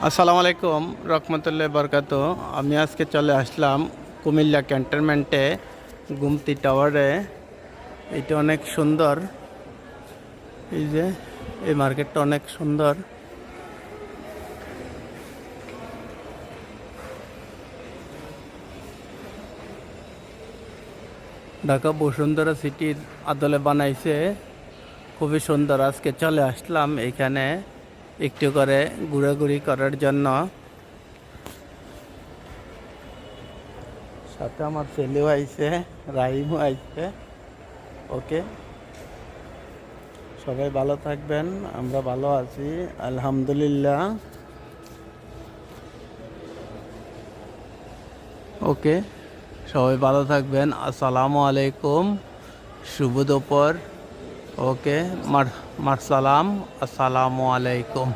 আসসালামু আলাইকুম রহমতুল্লাহ বরকাত। আমি আজকে চলে আসলাম কুমিল্লা ক্যান্টনমেন্টে গুমতি টাওয়ারে। এটা অনেক সুন্দর, এই যে এই মার্কেটটা অনেক সুন্দর। ঢাকা বসুন্ধরা সিটির আদলে বানাইছে, খুবই সুন্দর। আজকে চলে আসলাম এখানে একটু করে ঘোরাঘুরি করার জন্য। সাথে আমার ছেলেও আইছে, রাহিমও আইছে। ওকে, সবাই ভালো থাকবেন, আমরা ভালো আছি আলহামদুলিল্লাহ। ওকে, সবাই ভালো থাকবেন। আসসালামু আলাইকুম, শুভ দুপুর। ওকে, মার সালাম, আসসালামু আলাইকুম।